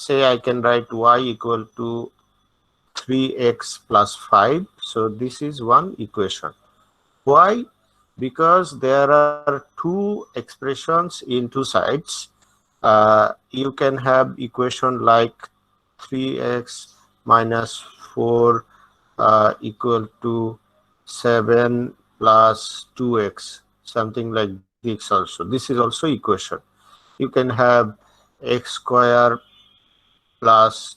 say I can write y equal to 3x plus 5. So this is one equation. Why? Because there are two expressions in two sides. You can have equation like 3x minus 4 equal to 7 plus 2x, something like this also. This is also equation. You can have x square plus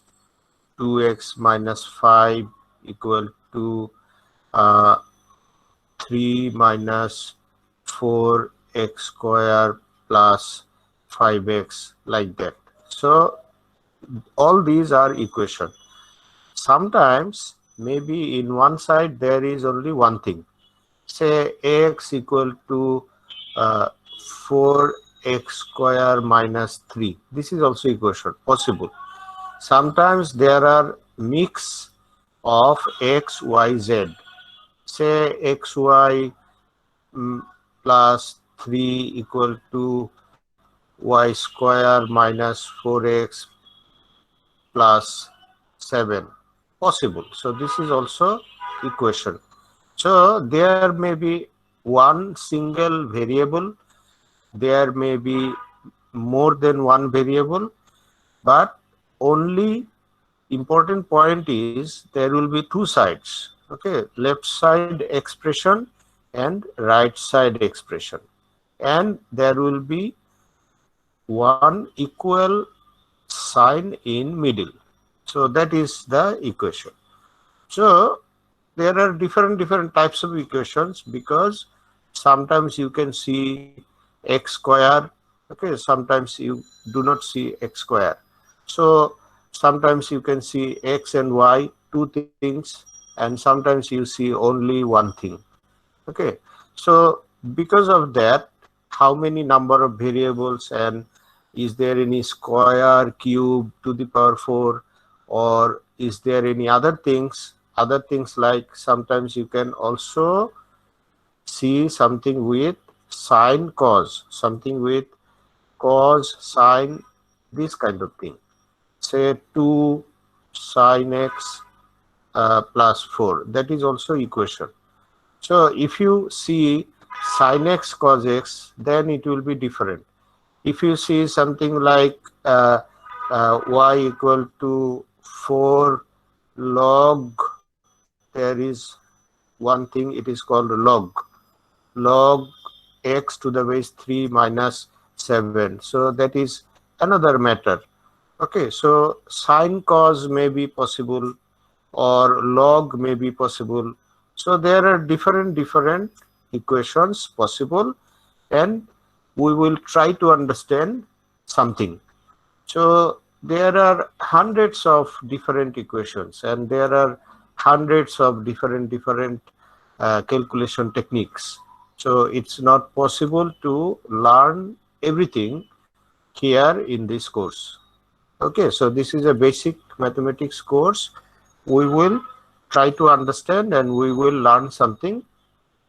2x minus 5 equal to uh, 3 minus 4x square plus 5x, like that. So all these are equation. Sometimes maybe in one side there is only one thing. Say ax equal to 4x square minus 3. This is also equation possible. Sometimes there are mix of x, y, z. Say xy plus 3 equal to y square minus 4x plus 7, possible. So this is also equation. So there may be one single variable, there may be more than one variable, but only important point is there will be two sides. Okay, left side expression and right side expression, and there will be one equal sign in middle. So that is the equation. So there are different types of equations, because sometimes you can see x square. Okay, sometimes you do not see x square. So sometimes you can see x and y, two things, and sometimes you see only one thing. Okay, so because of that, how many number of variables, and is there any square, cube to the power 4, or is there any other things like sometimes you can also see something with sine cos, something with cos sine, this kind of thing. Say 2 sine x plus 4, that is also equation. So if you see sin x cos x, then it will be different. If you see something like y equal to 4 log, there is one thing, it is called log x to the base 3 minus 7. So that is another matter. Okay, so sin cos may be possible, or log may be possible. So there are different equations possible, and we will try to understand something. So there are hundreds of different equations, and there are hundreds of different calculation techniques. So it's not possible to learn everything here in this course. Okay, so this is a basic mathematics course. We will try to understand, and we will learn something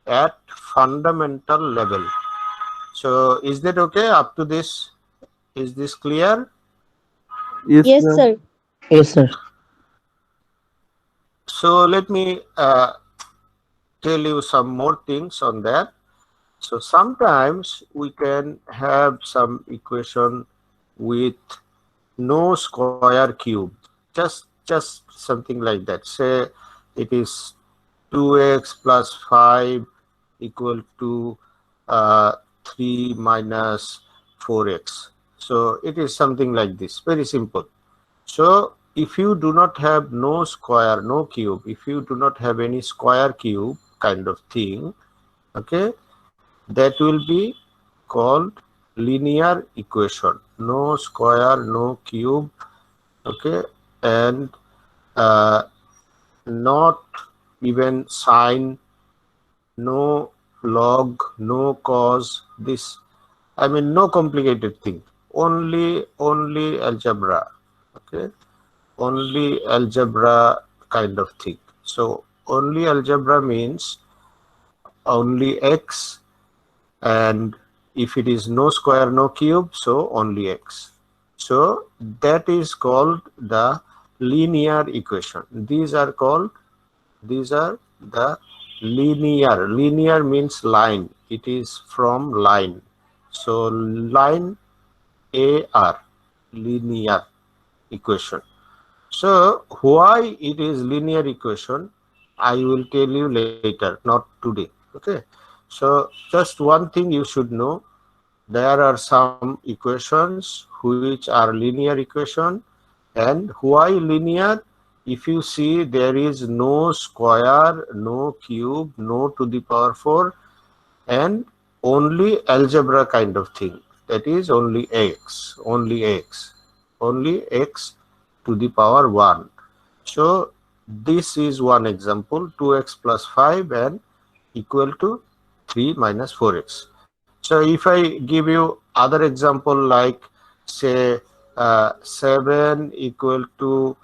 at fundamental level. So is that okay up to this? Is this clear? Yes, Yes, sir. sir. Yes, sir. So let me tell you some more things on that. So sometimes we can have some equation with no square cube, just something like that. Say it is 2x plus 5 equal to 3 minus 4x. So it is something like this, very simple. So if you do not have no square, no cube, if you do not have any square cube kind of thing, okay, that will be called linear equation. No square, no cube, okay, and uh, not even sine, no log, no cos, this, I mean no complicated thing, only algebra, okay, only algebra kind of thing. So only algebra means only x, and if it is no square, no cube, so only x. So that is called the linear equation. These are the linear. Linear means line. It is from line. So line AR, linear equation. So why it is linear equation, I will tell you later, not today. Okay. So just one thing you should know, there are some equations which are linear equation. And why linear? If you see, there is no square, no cube, no to the power 4, and only algebra kind of thing. That is only x, only x to the power 1. So this is one example, 2x plus 5 and equal to 3 minus 4x. So if I give you other example like say 7 equal to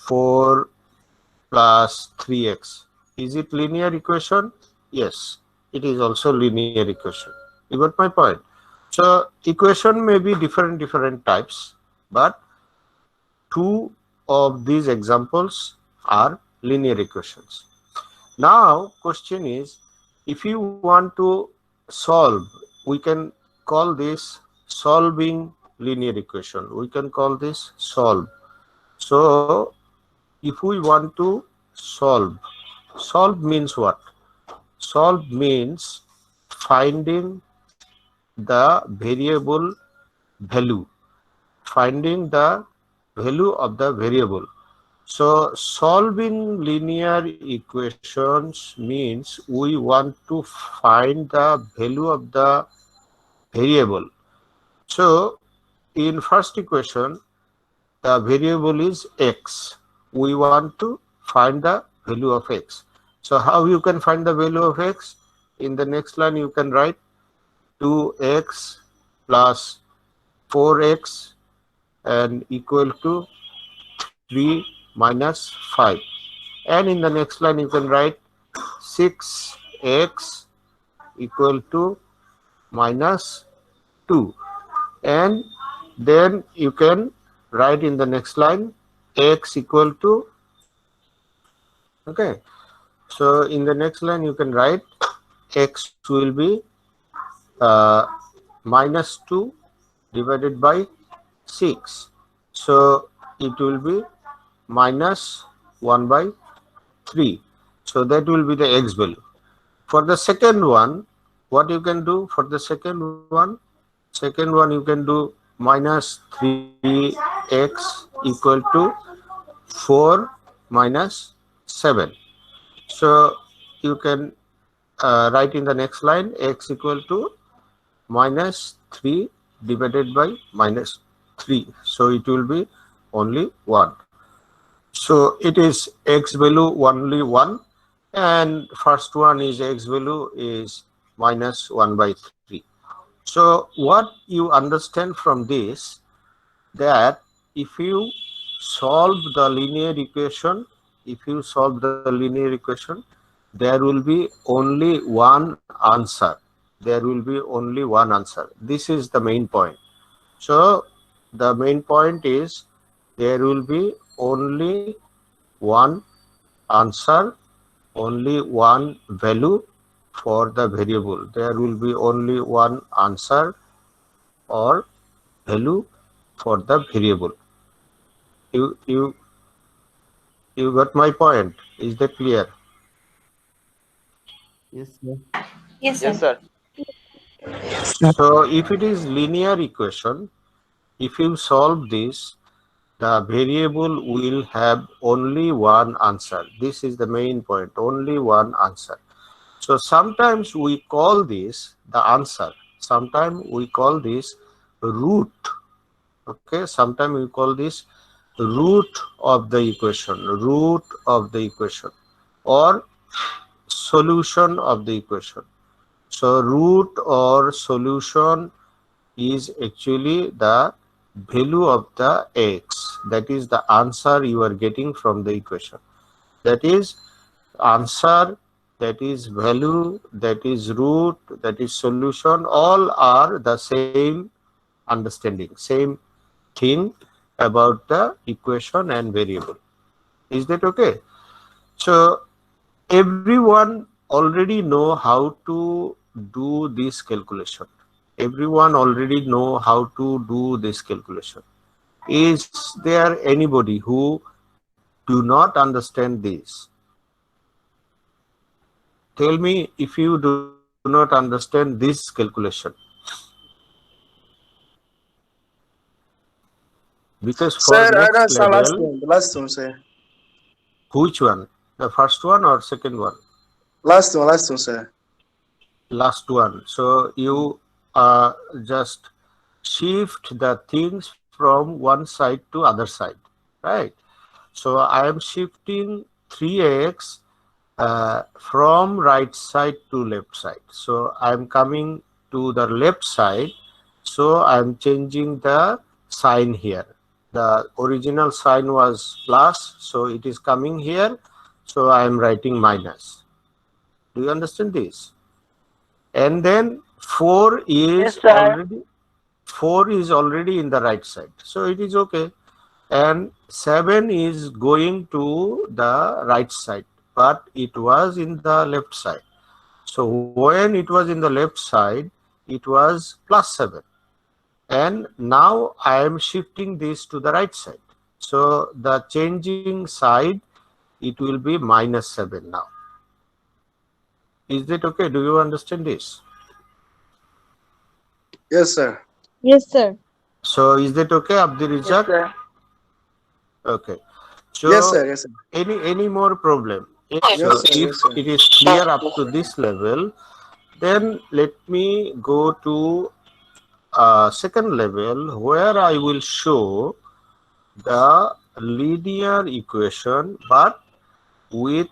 4 plus 3x, is it linear equation? Yes, it is also linear equation. You got my point? So equation may be different types, but two of these examples are linear equations. Now question is, if you want to solve, we can call this solving linear equation. We can call this solve. So if we want to solve means what? Solve means finding the variable value, finding the value of the variable. So solving linear equations means we want to find the value of the variable. So in first equation, the variable is x. We want to find the value of x. So how you can find the value of x? In the next line you can write 2x plus 4x and equal to 3 minus 5. And in the next line you can write 6x equal to minus 2. And then you can write in the next line x equal to, okay, so in the next line you can write x will be uh, minus 2 divided by 6. So it will be minus 1 by 3. So that will be the x value. For the second one, what you can do for the second one? Second one you can do minus 3x equal to 4 minus 7. So you can write in the next line x equal to minus 3 divided by minus 3. So it will be only 1. So it is x value only 1, and first one is x value is minus 1 by 3. So what you understand from this, that if you solve the linear equation, there will be only one answer. There will be only one answer. This is the main point. So the main point is there will be only one answer, only one value for the variable. There will be only one answer or value for the variable. You got my point? Is that clear? Yes, sir. Yes, Yes, sir. sir. So if it is linear equation, if you solve this, the variable will have only one answer. This is the main point, only one answer. So sometimes we call this the answer. Sometimes we call this root. Okay, sometimes we call this root of the equation, or solution of the equation. So root or solution is actually the value of the x. That is the answer you are getting from the equation. That is answer, that is value, that is root, that is solution, all are the same understanding, same thing about the equation and variable. Is that okay? So everyone already know how to do this calculation. Everyone already know how to do this calculation. Is there anybody who do not understand this? Tell me if you do not understand this calculation. Because for Sir, I next got some last level, one. The last one, sir. which one? The first one or second one? Last one, sir. Last one. So you just shift the things from one side to other side, right? So I am shifting 3x from right side to left side. So I am coming to the left side. So I am changing the sign here. The original sign was plus, so it is coming here. So I am writing minus. Do you understand this? And then 4 Yes, is sir. already in the right side, so it is okay. And 7 is going to the right side, but it was in the left side. So when it was in the left side, it was plus 7, and now I am shifting this to the right side. So the changing side, it will be minus 7 now. Is that okay? Do you understand this? Yes, sir. Yes, sir. So is that okay, Abdul Yes, Rizak? sir. Okay. Yes, So sir. Yes, sir. any more problem? So Yes, sir. if Yes, sir. it is clear up to this level, then let me go to second level where I will show the linear equation but with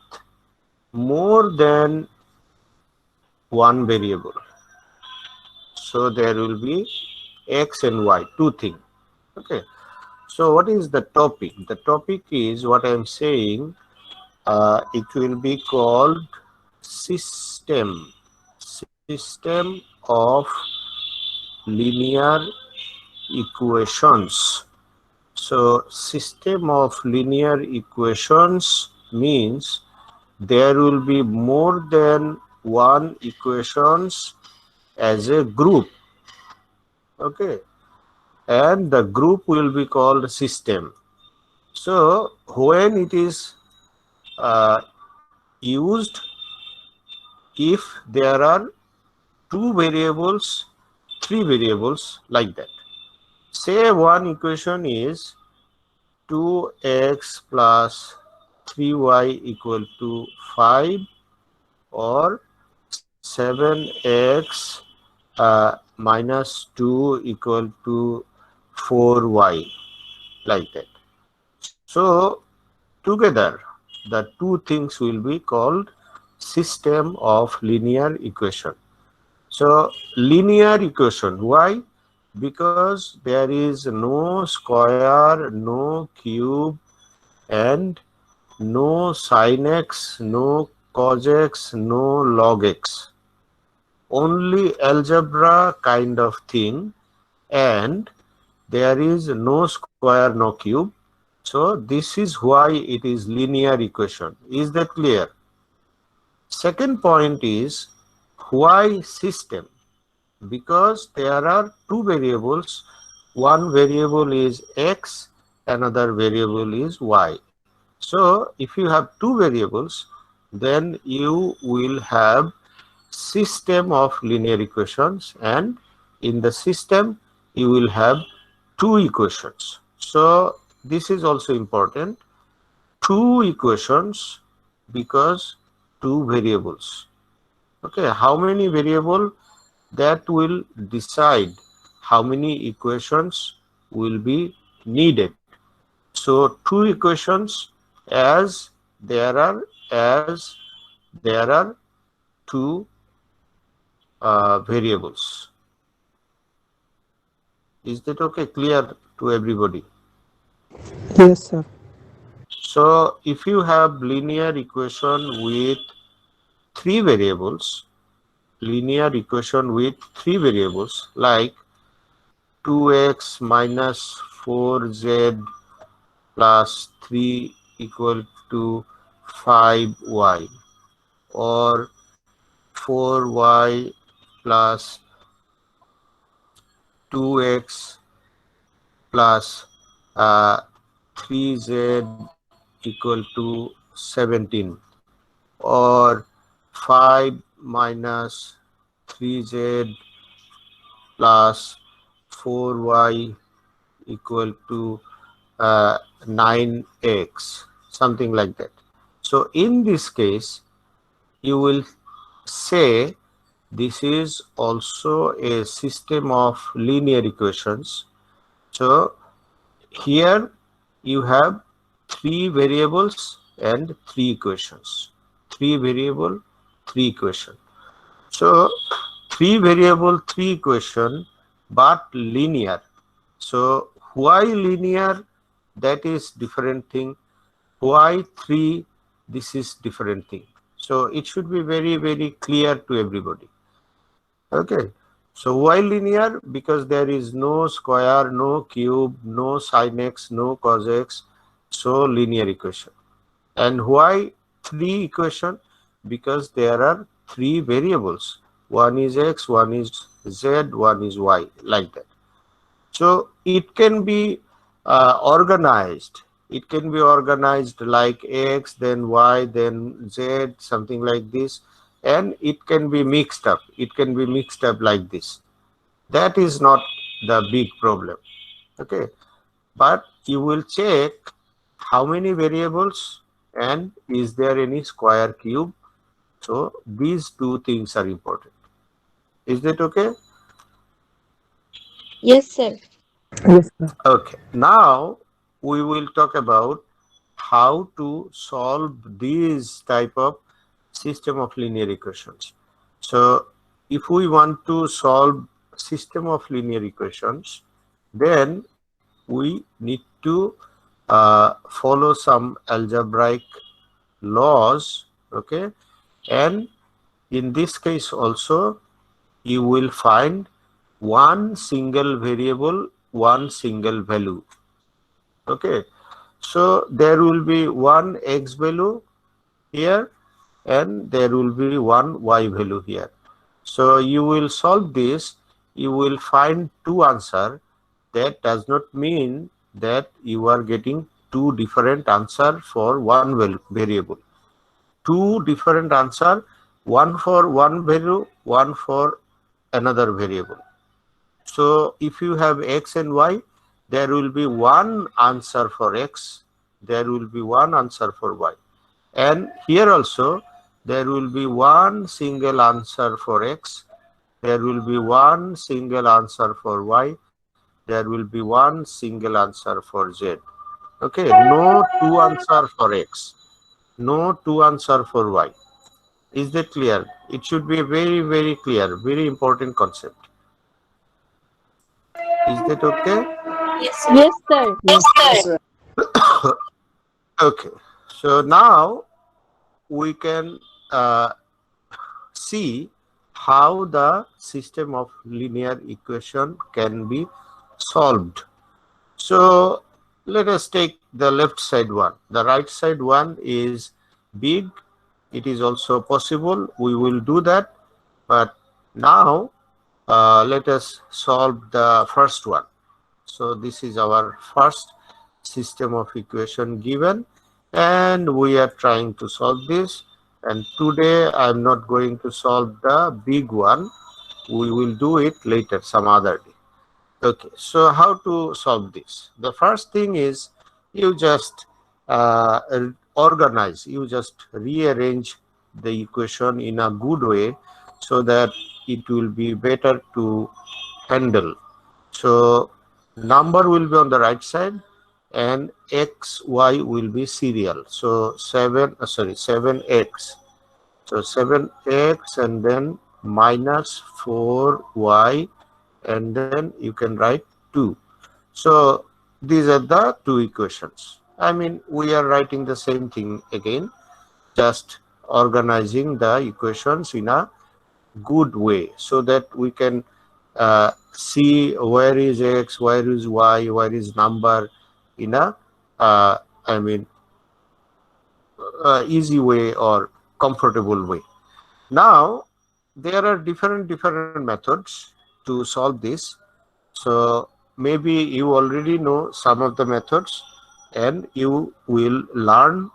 more than one variable. So there will be x and y, two things. Okay. So what is the topic? The topic is what I am saying. It will be called system of linear equations. So system of linear equations means there will be more than one equations as a group. Okay, and the group will be called system. So when it is uh, used if there are two variables, three variables, like that. Say one equation is 2x plus 3y equal to 5, or 7x minus 2 equal to 4y, like that. So together the two things will be called system of linear equation. So linear equation, why? Because there is no square, no cube, and no sin x, no cos x, no log x. Only algebra kind of thing, and there is no square, no cube. So this is why it is linear equation. Is that clear? Second point is why system? Because there are two variables. One variable is x, another variable is y. So if you have two variables, then you will have system of linear equations, and in the system you will have two equations. So this is also important. Two equations because two variables. Okay, how many variable? That will decide how many equations will be needed. So two equations as there are two variables. Is that okay? Clear to everybody? Yes, sir. So if you have linear equation with three variables, like 2x minus 4z plus 3 equal to 5y, or 4y plus 2x plus 3z equal to 17, or 5 minus 3z plus 4y equal to 9x, something like that. So in this case, you will say this is also a system of linear equations. So here you have 3 variables and 3 equations. 3 variable, 3 equation. So 3 variable, 3 equation, but linear. So why linear? That is different thing. Why 3? This is different thing. So it should be very, very clear to everybody. Okay. So why linear? Because there is no square, no cube, no sin x, no cos x. So linear equation. And why 3 equation? Because there are 3 variables. One is x, one is z, one is y, like that. So it can be organized. It can be organized like x, then y, then z, something like this. And it can be mixed up. It can be mixed up like this. That is not the big problem. Okay. But you will check how many variables and is there any square cube. So these 2 things are important. Is that okay? Yes, sir. Yes, sir. Okay. Now we will talk about how to solve these type of system of linear equations. So if we want to solve system of linear equations, then we need to follow some algebraic laws. Okay. And in this case also, you will find one single variable, one single value. Okay. So there will be one x value here and there will be one y value here. So you will solve this, you will find 2 answers. That does not mean that you are getting 2 different answers for one variable. 2 different answers, one for one value, one for another variable. So if you have x and y, there will be one answer for x, there will be one answer for y. And here also, there will be one single answer for x, there will be one single answer for y, there will be one single answer for z. Okay, no 2 answer for x, no 2 answer for y. Is that clear? It should be very, very clear, very important concept. Is that okay? Yes, sir. Yes, sir. Okay, so now we can see how the system of linear equation can be solved. So let us take the left side one. The right side one is big. It is also possible. We will do that. But now let us solve the first one. So this is our first system of equation given, and we are trying to solve this. And today I am not going to solve the big one. We will do it later, some other day. Okay, so how to solve this? The first thing is you just organize, you just rearrange the equation in a good way so that it will be better to handle. So number will be on the right side and x, y will be serial. So 7x. So 7x and then minus 4y and then you can write 2. So these are the 2 equations. I mean, we are writing the same thing again, just organizing the equations in a good way so that we can see where is x, where is y, where is number in a I mean easy way or comfortable way. Now there are different methods to solve this. So maybe you already know some of the methods and you will learn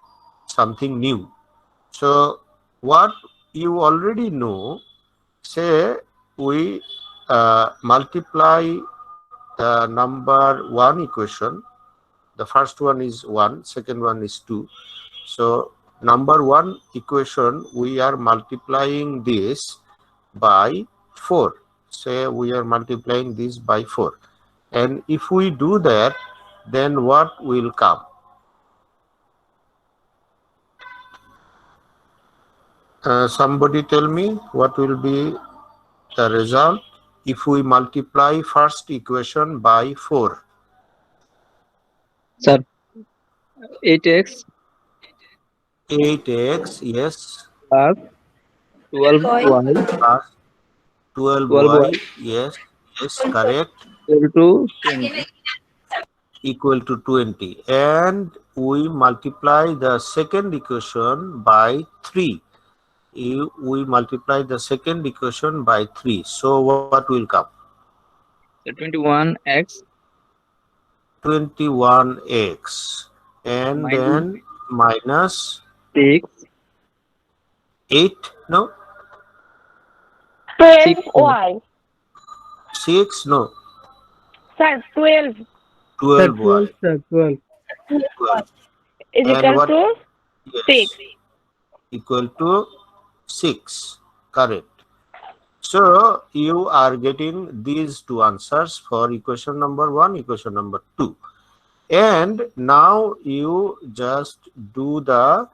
something new. So what you already know, say we multiply the number 1 equation. The first one is 1, second one is 2. So number 1 equation, we are multiplying this by 4. Say we are multiplying this by 4. And if we do that, then what will come? Somebody tell me what will be the result if we multiply first equation by 4. Sir, 8x 8x, yes, plus 12y plus 12y, 12y yes, yes, correct, equal to 20. equal to 20. And we multiply the second equation by 3. We multiply the second equation by 3. So what will come? So 21x 21x. And minus then minus 6 8, no? 6 12y. 6, no, Sir, 12 sir, 12y. 12 sir, 12 12. is And equal what? to Yes, 6. equal to 6, correct. So you are getting these two answers for equation number 1, equation number 2. And now you just do the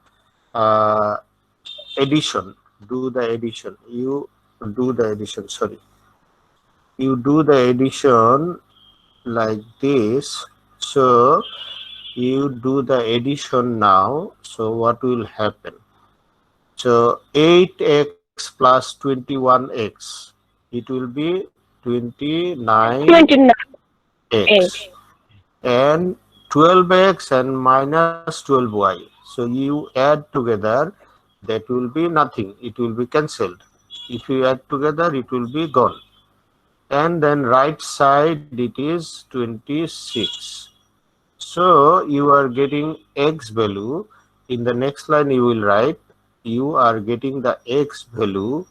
addition. Do the addition. You do the addition. Sorry. You do the addition like this. So you do the addition now. So what will happen? So 8x plus 21x. It will be 29x. 29x. And 12x and minus 12y. So you add together, that will be nothing. It will be cancelled. If you add together, it will be gone. And then right side, it is 26. So you are getting x value. In the next line, you will write, you are getting the x value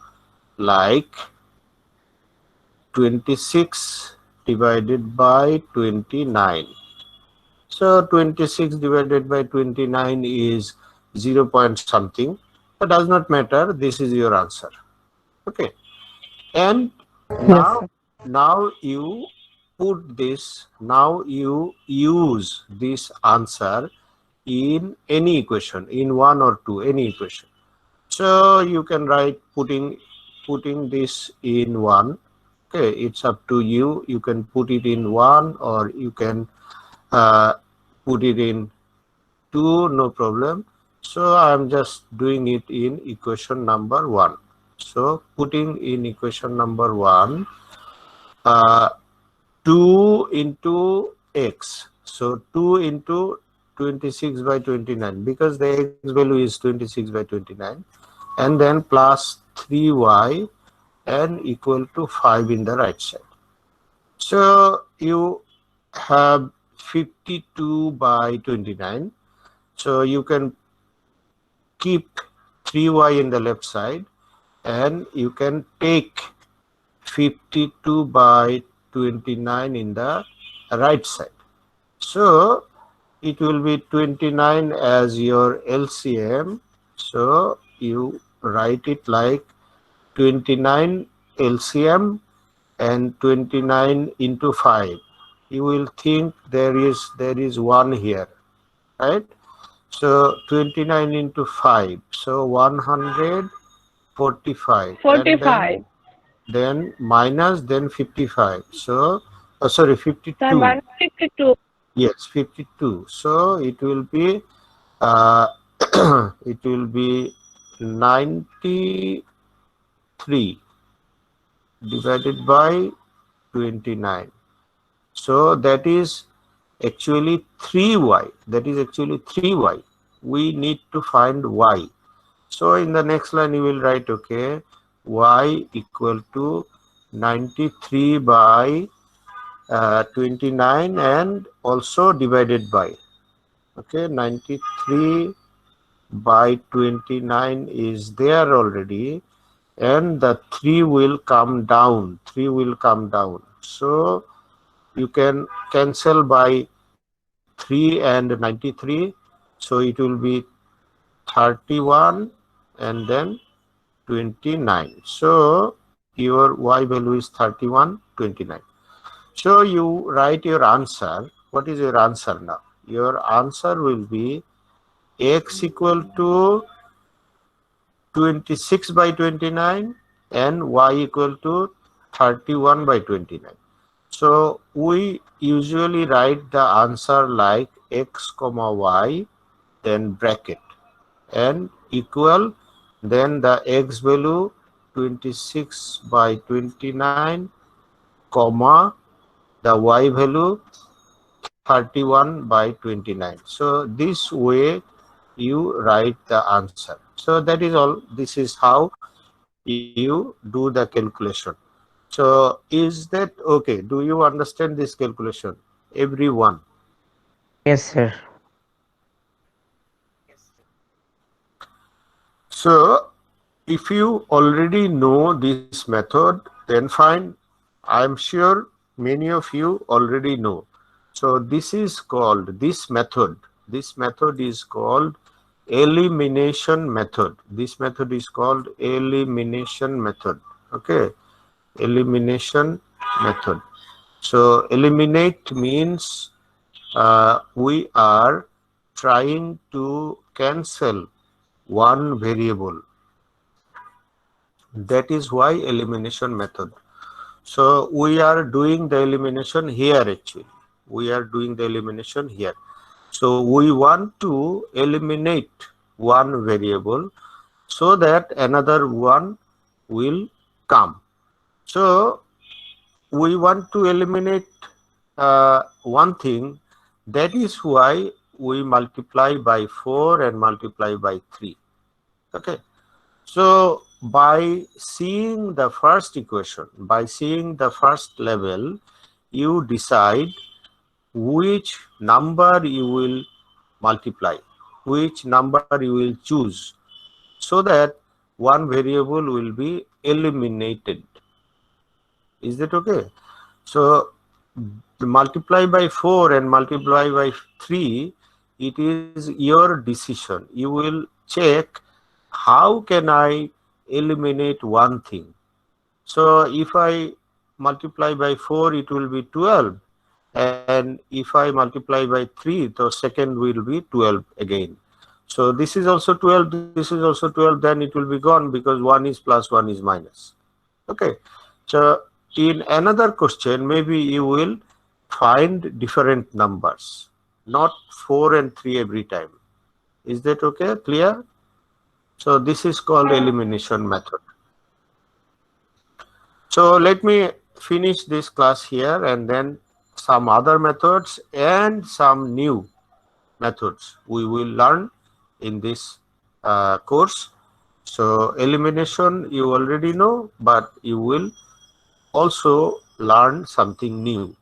like 26 divided by 29. So 26 divided by 29 is 0 point something. That does not matter. This is your answer. Okay. And Yes, now you put this, now you use this answer in any equation, in 1 or 2, any equation. So you can write putting this in 1. Okay, it's up to you. You can put it in 1 or you can put it in 2, no problem. So I'm just doing it in equation number 1. So putting in equation number 1, 2 into x. So 2 into 26 by 29, because the x value is 26 by 29, and then plus 3y and equal to 5 in the right side. So you have 52 by 29. So you can keep 3y in the left side and you can take 52 by 29 in the right side. So it will be 29 as your LCM. So you write it like 29 LCM and 29 into 5. You will think there is 1 here, right? So 29 into 5, so 145. 45. And then minus, then 55. So, sorry, 52. Sir, minus 52. Yes, 52. So it will be it will be 93 divided by 29. So that is actually 3y. That is actually 3y. We need to find y. So in the next line you will write, okay, y equal to 93 by 29 and also divided by, okay, 93 by 29 is there already, and the 3 will come down. 3 will come down. So you can cancel by 3 and 93. So it will be 31 and then 29. So your y value is 31, 29. So you write your answer. What is your answer now? Your answer will be x equal to 26 by 29 and y equal to 31 by 29. So we usually write the answer like x comma y, then bracket, and equal, then the x value 26 by 29, comma, the y value 31 by 29. So this way you write the answer. So that is all. This is how you do the calculation. So is that okay? Do you understand this calculation, everyone? Yes, sir. So if you already know this method, then fine. I'm sure many of you already know. So this is called, this method is called elimination method. This method is called elimination method. Okay, elimination method. So eliminate means we are trying to cancel one variable. That is why elimination method. So we are doing the elimination here actually. We are doing the elimination here. So we want to eliminate one variable so that another one will come. So we want to eliminate one thing. That is why we multiply by 4 and multiply by 3. Okay. So by seeing the first equation, by seeing the first level, you decide which number you will multiply, which number you will choose, so that one variable will be eliminated. Is that okay? So multiply by 4 and multiply by 3, it is your decision. You will check how can I eliminate one thing. So if I multiply by 4, it will be 12. And if I multiply by 3, the second will be 12 again. So this is also 12, this is also 12, then it will be gone because 1 is plus, 1 is minus. Okay. So in another question, maybe you will find different numbers, not 4 and 3 every time. Is that okay? Clear? So this is called elimination method. So let me finish this class here, and then some other methods and some new methods we will learn in this course. So elimination you already know, but you will also learn something new.